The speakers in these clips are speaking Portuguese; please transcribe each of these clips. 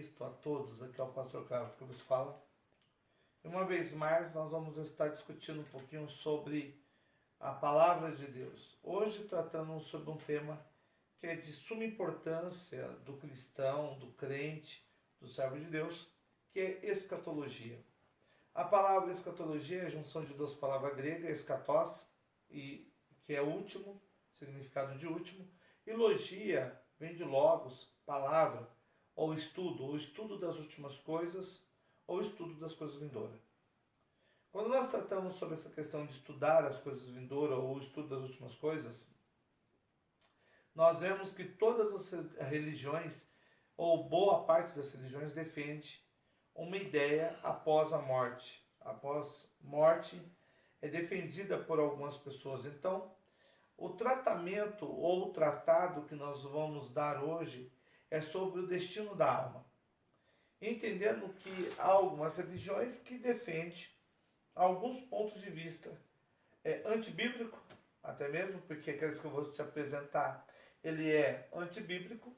Cristo a todos, aqui é o pastor Carlos que vos fala. E uma vez mais nós vamos estar discutindo um pouquinho sobre a palavra de Deus. Hoje tratando sobre um tema que é de suma importância do cristão, do crente, do servo de Deus, que é escatologia. A palavra escatologia é a junção de duas palavras gregas, eschatos, que é último, significado de último, e logia vem de logos, palavra, ou estudo das últimas coisas, ou estudo das coisas vindouras. Quando nós tratamos sobre essa questão de estudar as coisas vindouras, ou o estudo das últimas coisas, nós vemos que todas as religiões, ou boa parte das religiões, defende uma ideia após a morte. Após morte é defendida por algumas pessoas. Então, o tratamento ou o tratado que nós vamos dar hoje é sobre o destino da alma. Entendendo que há algumas religiões que defendem alguns pontos de vista antibíblico, até mesmo porque aqueles que eu vou te apresentar, ele é antibíblico,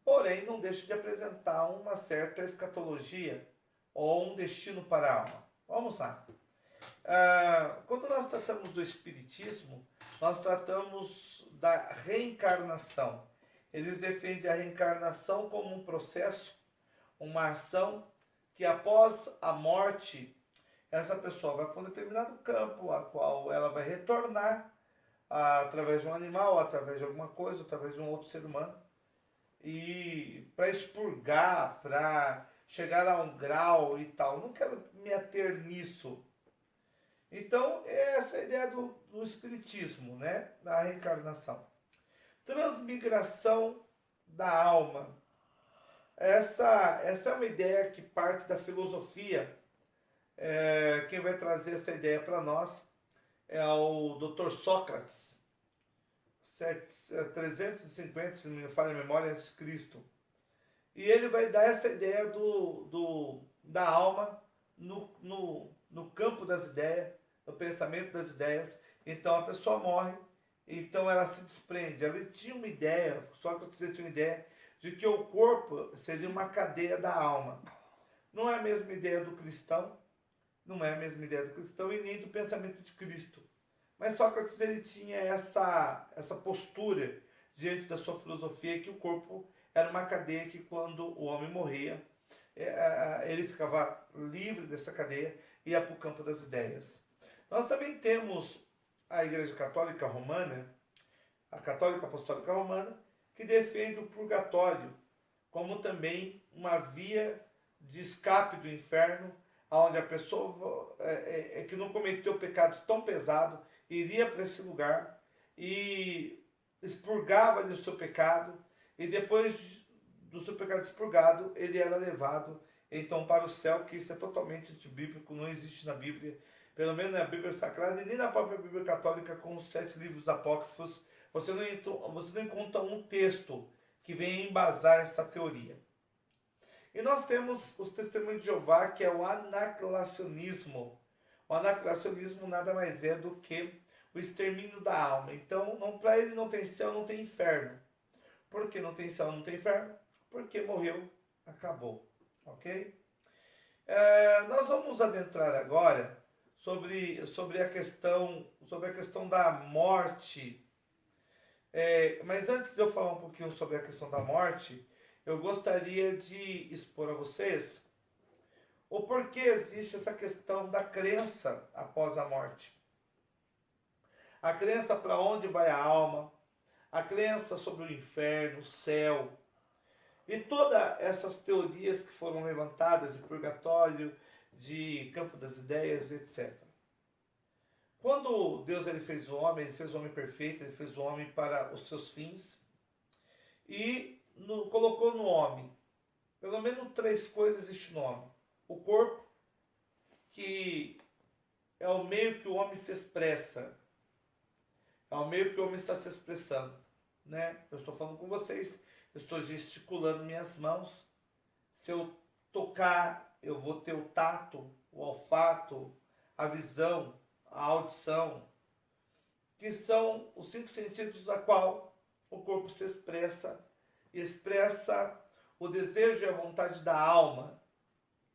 porém não deixa de apresentar uma certa escatologia ou um destino para a alma. Vamos lá. Quando nós tratamos do Espiritismo, nós tratamos da reencarnação. Eles defendem a reencarnação como um processo, uma ação que após a morte, essa pessoa vai para um determinado campo, a qual ela vai retornar através de um animal, através de alguma coisa, através de um outro ser humano, e para expurgar, para chegar a um grau e tal. Não quero me ater nisso. Então, essa é a ideia do Espiritismo, né? Da reencarnação. Transmigração da alma. Essa é uma ideia que parte da filosofia. Quem vai trazer essa ideia para nós é o Dr. Sócrates, 350, se não me falha a memória, antes de Cristo. E ele vai dar essa ideia da alma no campo das ideias, no pensamento das ideias. Então a pessoa morre, então ela se desprende. Ela tinha uma ideia, Sócrates tinha uma ideia de que o corpo seria uma cadeia da alma. Não é a mesma ideia do cristão, não é a mesma ideia do cristão e nem do pensamento de Cristo. Mas Sócrates ele tinha essa postura diante da sua filosofia que o corpo era uma cadeia que quando o homem morria, ele ficava livre dessa cadeia e ia para o campo das ideias. Nós também temos a Igreja Católica Romana, a Católica Apostólica Romana, que defende o purgatório como também uma via de escape do inferno, onde a pessoa que não cometeu pecados tão pesados iria para esse lugar e expurgava o seu pecado, e depois do seu pecado expurgado, ele era levado então para o céu, que isso é totalmente antibíblico, não existe na Bíblia, pelo menos na Bíblia Sagrada e nem na própria Bíblia Católica com os 7 livros apócrifos. Você não encontra um texto que venha embasar essa teoria. E nós temos os testemunhos de Jeová, que é o anacreacionismo. O anacreacionismo nada mais é do que o extermínio da alma. Então, para ele não tem céu, não tem inferno. Por que não tem céu, não tem inferno? Porque morreu, acabou. Ok? Nós vamos adentrar agora sobre a questão da morte. Mas antes de eu falar um pouquinho sobre a questão da morte, eu gostaria de expor a vocês o porquê existe essa questão da crença após a morte. A crença para onde vai a alma, a crença sobre o inferno, o céu, e todas essas teorias que foram levantadas de purgatório, de campo das ideias, etc. Quando Deus ele fez o homem perfeito, ele fez o homem para os seus fins, e colocou no homem, pelo menos 3 coisas existem no homem. O corpo, que é o meio que o homem se expressa, é o meio que o homem está se expressando, né? Eu estou falando com vocês, eu estou gesticulando minhas mãos. Se eu tocar, eu vou ter o tato, o olfato, a visão, a audição, que são os 5 sentidos a qual o corpo se expressa o desejo e a vontade da alma.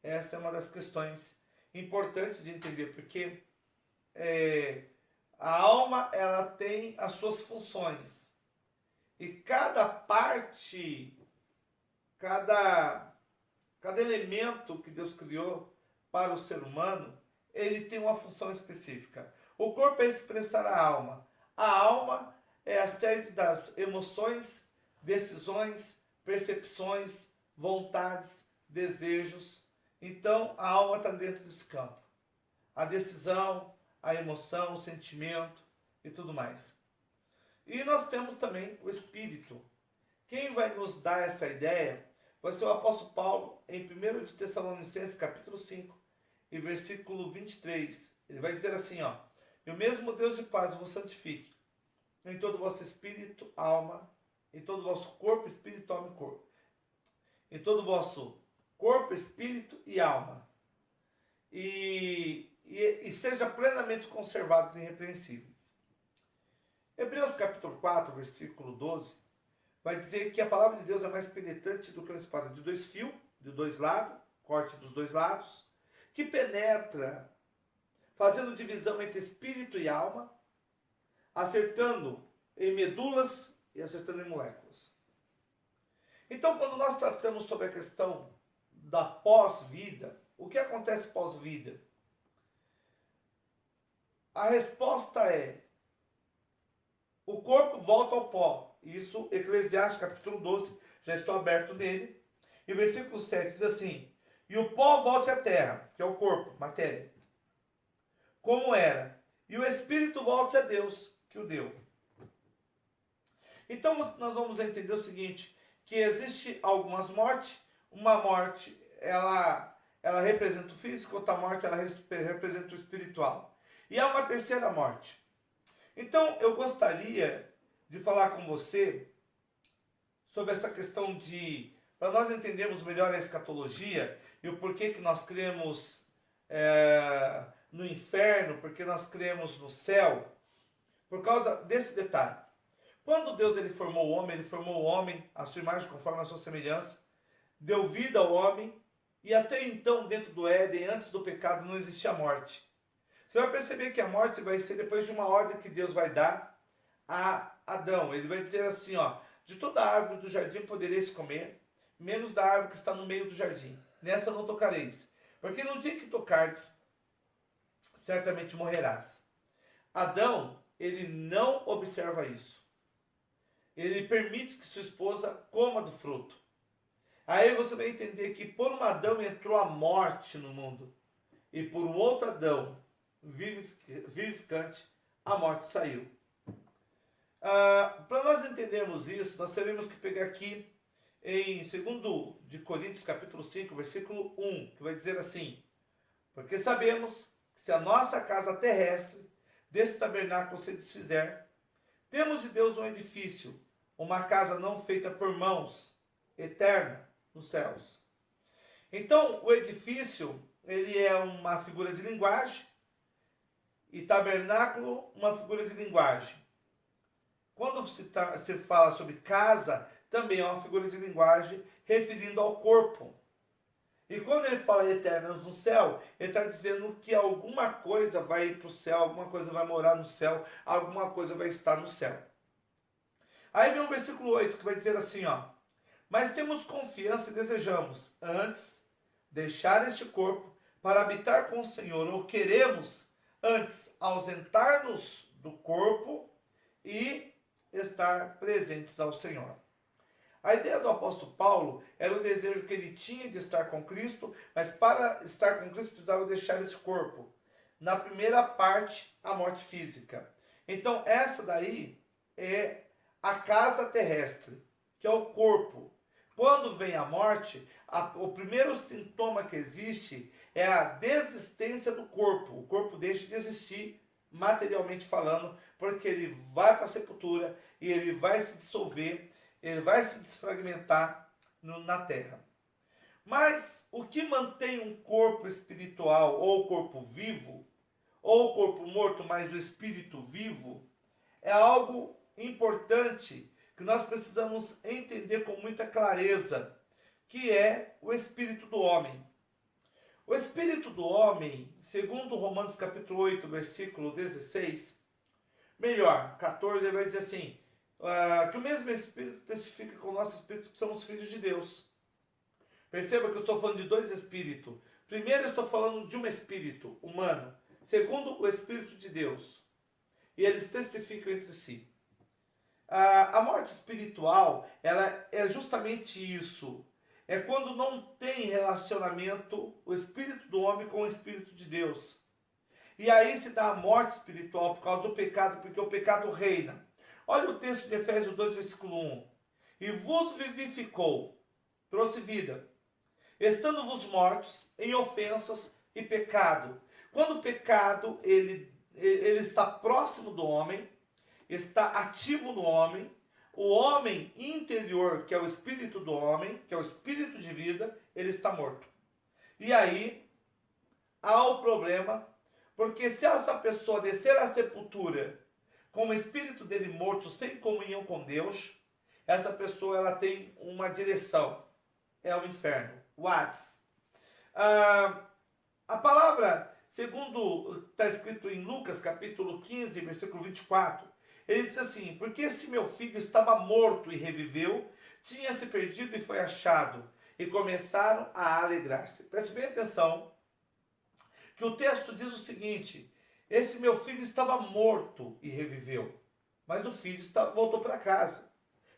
Essa é uma das questões importantes de entender, porque a alma ela tem as suas funções. E cada parte, cada elemento que Deus criou para o ser humano, ele tem uma função específica. O corpo é expressar a alma. A alma é a sede das emoções, decisões, percepções, vontades, desejos. Então, a alma está dentro desse campo. A decisão, a emoção, o sentimento e tudo mais. E nós temos também o espírito. Quem vai nos dar essa ideia vai ser o apóstolo Paulo em 1 de Tessalonicenses, capítulo 5, e versículo 23. Ele vai dizer assim, ó: "E o mesmo Deus de paz vos santifique em todo o vosso espírito, alma, em todo o vosso corpo, espírito, alma e corpo. Em todo o vosso corpo, espírito e alma. E seja plenamente conservados e irrepreensíveis." Hebreus capítulo 4, versículo 12, vai dizer que a palavra de Deus é mais penetrante do que uma espada de dois fios, de dois lados, corte dos dois lados, que penetra, fazendo divisão entre espírito e alma, acertando em medulas e acertando em moléculas. Então, quando nós tratamos sobre a questão da pós-vida, o que acontece pós-vida? A resposta é: o corpo volta ao pó. Isso, Eclesiastes capítulo 12, já estou aberto nele. E versículo 7 diz assim: "E o pó volte à terra", que é o corpo, matéria, "como era, e o espírito volte a Deus, que o deu." Então, nós vamos entender o seguinte, que existe algumas mortes. Uma morte, ela representa o físico, outra morte, ela representa o espiritual. E há uma terceira morte. Então, eu gostaria de falar com você sobre essa questão para nós entendermos melhor a escatologia e o porquê que nós cremos no inferno, porque nós cremos no céu, por causa desse detalhe. Quando Deus ele formou o homem à sua imagem, conforme a sua semelhança, deu vida ao homem, e até então, dentro do Éden, antes do pecado, não existia morte. Você vai perceber que a morte vai ser depois de uma ordem que Deus vai dar a Adão. Ele vai dizer assim, ó: "De toda árvore do jardim podereis comer, menos da árvore que está no meio do jardim. Nessa não tocareis, porque no dia que tocardes, certamente morrerás." Adão, ele não observa isso. Ele permite que sua esposa coma do fruto. Aí você vai entender que por um Adão entrou a morte no mundo, e por um outro Adão vivificante, a morte saiu. Para nós entendermos isso, nós teremos que pegar aqui em 2 de Coríntios, capítulo 5, versículo 1, que vai dizer assim: "Porque sabemos que se a nossa casa terrestre desse tabernáculo se desfizer, temos de Deus um edifício, uma casa não feita por mãos, eterna, nos céus." Então, o edifício, ele é uma figura de linguagem, e tabernáculo, uma figura de linguagem. Quando se fala sobre casa, também é uma figura de linguagem referindo ao corpo. E quando ele fala eternas no céu, ele está dizendo que alguma coisa vai ir para o céu, alguma coisa vai morar no céu, alguma coisa vai estar no céu. Aí vem o versículo 8, que vai dizer assim, ó: "Mas temos confiança e desejamos, antes, deixar este corpo para habitar com o Senhor, ou queremos, antes, ausentar-nos do corpo e estar presentes ao Senhor." A ideia do apóstolo Paulo era o desejo que ele tinha de estar com Cristo, mas para estar com Cristo precisava deixar esse corpo. Na primeira parte, a morte física. Então, essa daí é a casa terrestre, que é o corpo. Quando vem a morte, o primeiro sintoma que existe é a desistência do corpo. O corpo deixa de existir, materialmente falando, porque ele vai para a sepultura e ele vai se dissolver, ele vai se desfragmentar na terra. Mas o que mantém um corpo espiritual, ou corpo vivo, ou corpo morto, mas o espírito vivo, é algo importante que nós precisamos entender com muita clareza. que é o espírito do homem. O espírito do homem, segundo Romanos capítulo 8, versículo 16, melhor, 14, ele vai dizer assim, que o mesmo espírito testifica com o nosso espírito que somos filhos de Deus. Perceba que eu estou falando de dois espíritos. Primeiro, eu estou falando de um espírito humano. Segundo, o espírito de Deus. E eles testificam entre si. A morte espiritual, ela é justamente isso. É quando não tem relacionamento o espírito do homem com o espírito de Deus. E aí se dá a morte espiritual por causa do pecado, porque o pecado reina. Olha o texto de Efésios 2, versículo 1. E vos vivificou, trouxe vida, estando vos mortos em ofensas e pecado. Quando o pecado ele está próximo do homem, está ativo no homem, o homem interior, que é o espírito do homem, que é o espírito de vida, ele está morto. E aí há o problema, porque se essa pessoa descer à sepultura com o espírito dele morto, sem comunhão com Deus, essa pessoa ela tem uma direção, é o inferno, o Hades. A palavra, segundo está escrito em Lucas capítulo 15, versículo 24, ele diz assim, porque este meu filho estava morto e reviveu, tinha se perdido e foi achado, e começaram a alegrar-se. Preste bem atenção, que o texto diz o seguinte, esse meu filho estava morto e reviveu, mas o filho voltou para casa.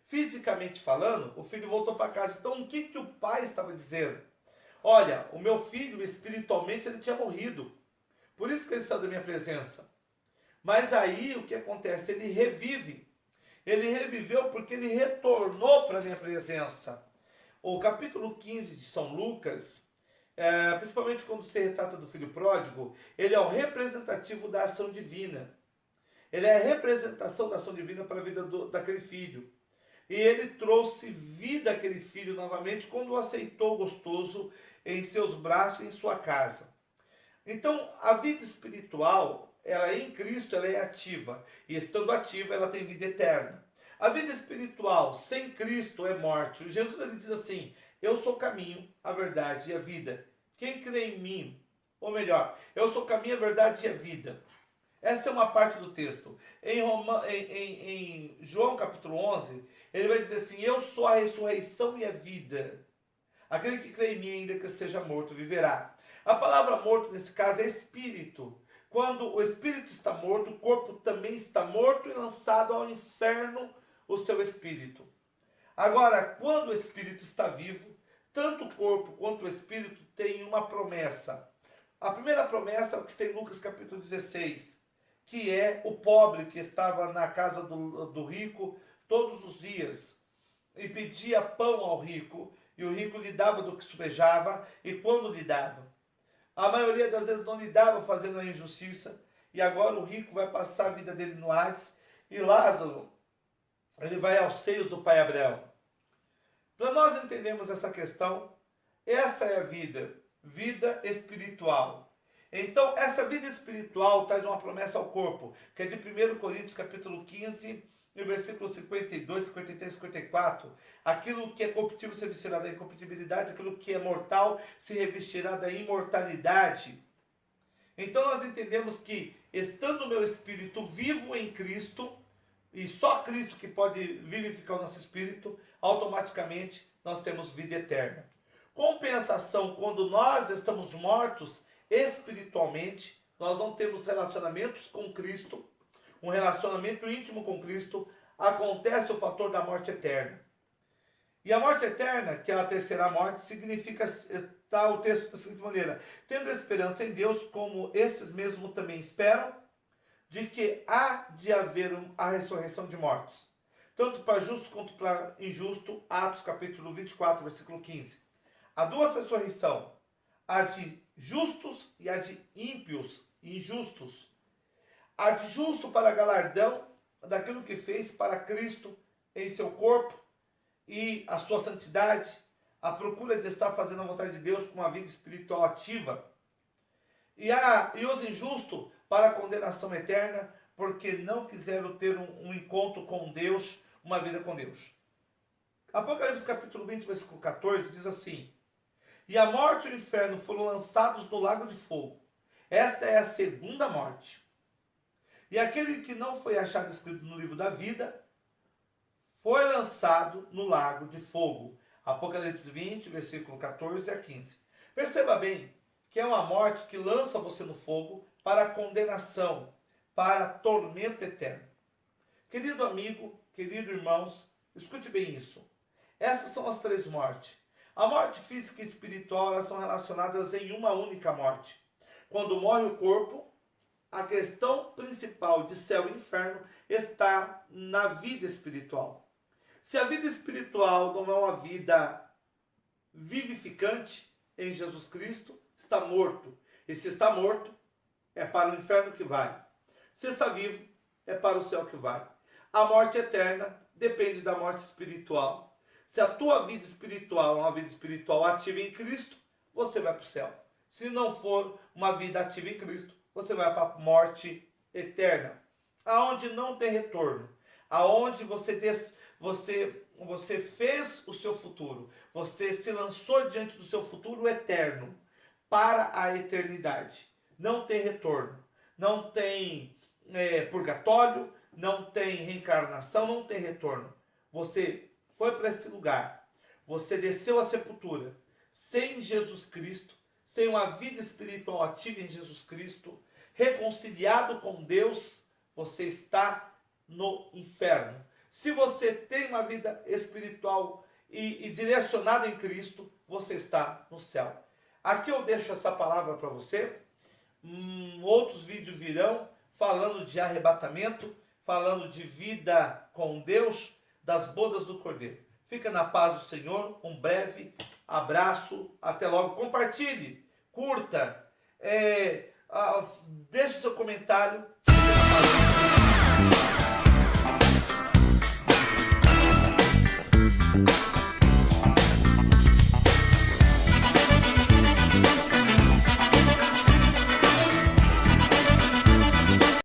Fisicamente falando, o filho voltou para casa. Então, o que o pai estava dizendo? Olha, o meu filho, espiritualmente, ele tinha morrido. Por isso que ele saiu da minha presença. Mas aí, o que acontece? Ele revive. Ele reviveu porque ele retornou para a minha presença. O capítulo 15 de São Lucas, principalmente quando se retrata do filho pródigo, ele é o representativo da ação divina. Ele é a representação da ação divina para a vida daquele filho. E ele trouxe vida àquele filho novamente quando o aceitou gostoso em seus braços e em sua casa. Então, a vida espiritual, ela em Cristo, ela é ativa. E estando ativa, ela tem vida eterna. A vida espiritual sem Cristo é morte. Jesus ele diz assim, eu sou o caminho, a verdade e a vida. Quem crê em mim, ou melhor, eu sou o caminho, a verdade e a vida. Essa é uma parte do texto. Em João capítulo 11, ele vai dizer assim, eu sou a ressurreição e a vida. Aquele que crê em mim, ainda que esteja morto, viverá. A palavra morto, nesse caso, é espírito. Quando o espírito está morto, o corpo também está morto e lançado ao inferno o seu espírito. Agora, quando o espírito está vivo, tanto o corpo quanto o espírito têm uma promessa. A primeira promessa é o que está em Lucas capítulo 16, que é o pobre que estava na casa do rico todos os dias e pedia pão ao rico, e o rico lhe dava do que subejava, e quando lhe dava? A maioria das vezes não lhe dava, fazendo a injustiça, e agora o rico vai passar a vida dele no Hades, e Lázaro, ele vai aos seios do pai Abraão. Para nós entendermos essa questão, essa é a vida espiritual. Então, essa vida espiritual traz uma promessa ao corpo, que é de 1 Coríntios capítulo 15, no versículo 52, 53, 54, aquilo que é corruptível se revestirá da incorruptibilidade, aquilo que é mortal se revestirá da imortalidade. Então nós entendemos que, estando o meu espírito vivo em Cristo, e só Cristo que pode vivificar o nosso espírito, automaticamente nós temos vida eterna. Compensação, quando nós estamos mortos espiritualmente, nós não temos relacionamentos com Cristo, um relacionamento íntimo com Cristo, acontece o fator da morte eterna. E a morte eterna, que é a terceira morte, significa, está o texto da seguinte maneira, tendo esperança em Deus, como esses mesmos também esperam, de que há de haver a ressurreição de mortos, tanto para justo quanto para injusto, Atos capítulo 24, versículo 15. Há duas ressurreições, a de justos e a de ímpios e injustos. A de justo para galardão daquilo que fez para Cristo em seu corpo e a sua santidade, a procura de estar fazendo a vontade de Deus com uma vida espiritual ativa. E os injustos para a condenação eterna, porque não quiseram ter um encontro com Deus, uma vida com Deus. Apocalipse capítulo 20, versículo 14, diz assim: E a morte e o inferno foram lançados no lago de fogo. Esta é a segunda morte. E aquele que não foi achado escrito no livro da vida foi lançado no lago de fogo. Apocalipse 20, versículo 14 a 15. Perceba bem que é uma morte que lança você no fogo para a condenação, para tormento eterno. Querido amigo, querido irmãos, escute bem isso. Essas são as três mortes. A morte física e espiritual, elas são relacionadas em uma única morte. Quando morre o corpo, a questão principal de céu e inferno está na vida espiritual. Se a vida espiritual não é uma vida vivificante em Jesus Cristo, está morto. E se está morto, é para o inferno que vai. Se está vivo, é para o céu que vai. A morte eterna depende da morte espiritual. Se a tua vida espiritual é uma vida espiritual ativa em Cristo, você vai para o céu. Se não for uma vida ativa em Cristo, você vai para a morte eterna, aonde não tem retorno, aonde você fez o seu futuro, você se lançou diante do seu futuro eterno, para a eternidade. Não tem retorno, não tem purgatório, não tem reencarnação, não tem retorno. Você foi para esse lugar, você desceu à sepultura, sem Jesus Cristo, sem uma vida espiritual ativa em Jesus Cristo, reconciliado com Deus, você está no inferno. Se você tem uma vida espiritual e direcionada em Cristo, você está no céu. Aqui eu deixo essa palavra para você. Outros vídeos virão falando de arrebatamento, falando de vida com Deus, das bodas do Cordeiro. Fica na paz do Senhor, um breve abraço, até logo. Compartilhe, curta, deixe seu comentário. Fica na paz do Senhor.